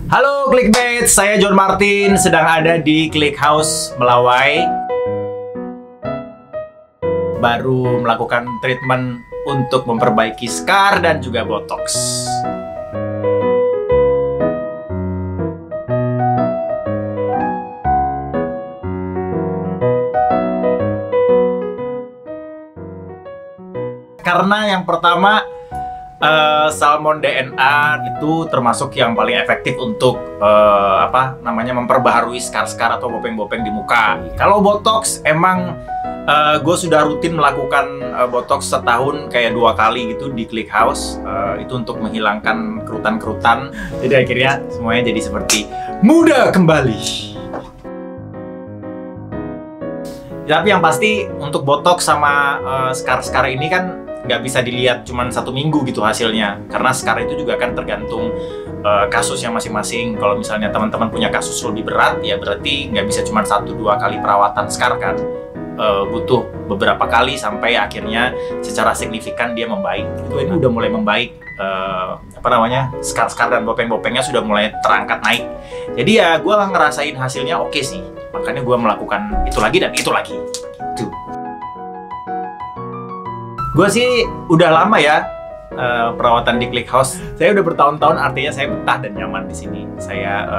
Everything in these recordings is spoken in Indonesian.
Halo Clickmates, saya John Martin, sedang ada di ClickHouse Melawai. Baru melakukan treatment untuk memperbaiki scar dan juga botox. Karena yang pertama, salmon DNA itu termasuk yang paling efektif untuk memperbaharui scar-scar atau bopeng-bopeng di muka. Kalau botox, emang gue sudah rutin melakukan botox setahun kayak 2 kali gitu di ClickHouse. Itu untuk menghilangkan kerutan-kerutan. Jadi akhirnya semuanya jadi seperti muda kembali. Tapi yang pasti untuk botox sama scar-scar ini kan nggak bisa dilihat cuma 1 minggu gitu hasilnya, karena scar itu juga kan tergantung kasusnya masing-masing. Kalau misalnya teman-teman punya kasus lebih berat, ya berarti nggak bisa cuma 1-2 kali perawatan scar kan, butuh beberapa kali sampai akhirnya secara signifikan dia membaik. Itu ini udah mulai membaik, scar-scar dan bopeng-bopengnya sudah mulai terangkat naik. Jadi ya gue ngerasain hasilnya oke sih, makanya gue melakukan itu lagi dan itu lagi. Gitu. Gue sih udah lama ya perawatan di ClickHouse. Saya udah bertahun-tahun, artinya saya betah dan nyaman di sini. Saya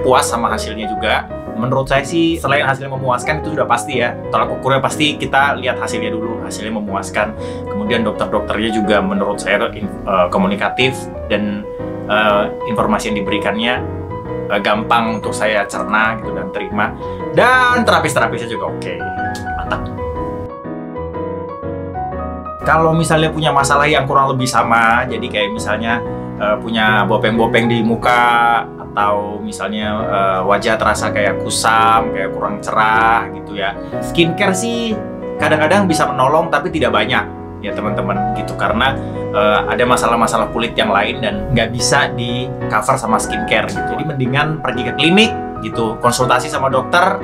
puas sama hasilnya juga. Menurut saya sih selain hasilnya memuaskan itu sudah pasti ya. Tolak ukurnya pasti kita lihat hasilnya dulu, hasilnya memuaskan. Kemudian dokter-dokternya juga menurut saya komunikatif dan informasi yang diberikannya gampang untuk saya cerna gitu dan terima. Dan terapis-terapisnya juga oke. Mantap. Kalau misalnya punya masalah yang kurang lebih sama, jadi kayak misalnya punya bopeng-bopeng di muka, atau misalnya wajah terasa kayak kusam, kayak kurang cerah gitu ya. Skincare sih kadang-kadang bisa menolong tapi tidak banyak ya teman-teman gitu, karena ada masalah-masalah kulit yang lain dan nggak bisa di cover sama skincare gitu. Jadi mendingan pergi ke klinik gitu, konsultasi sama dokter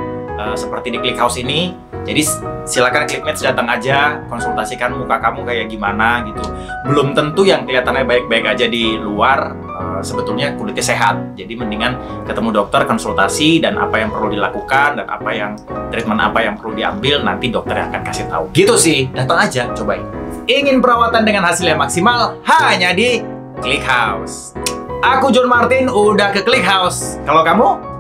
seperti di ClickHouse ini. Jadi silakan Clickmates datang aja, konsultasikan muka kamu kayak gimana gitu. Belum tentu yang kelihatannya baik-baik aja di luar sebetulnya kulitnya sehat. Jadi mendingan ketemu dokter, konsultasi, dan apa yang perlu dilakukan dan treatment apa yang perlu diambil, nanti dokter yang akan kasih tahu. Gitu sih, datang aja, cobain. Ingin perawatan dengan hasil yang maksimal hanya di ClickHouse. Aku John Martin udah ke ClickHouse. Kalau kamu?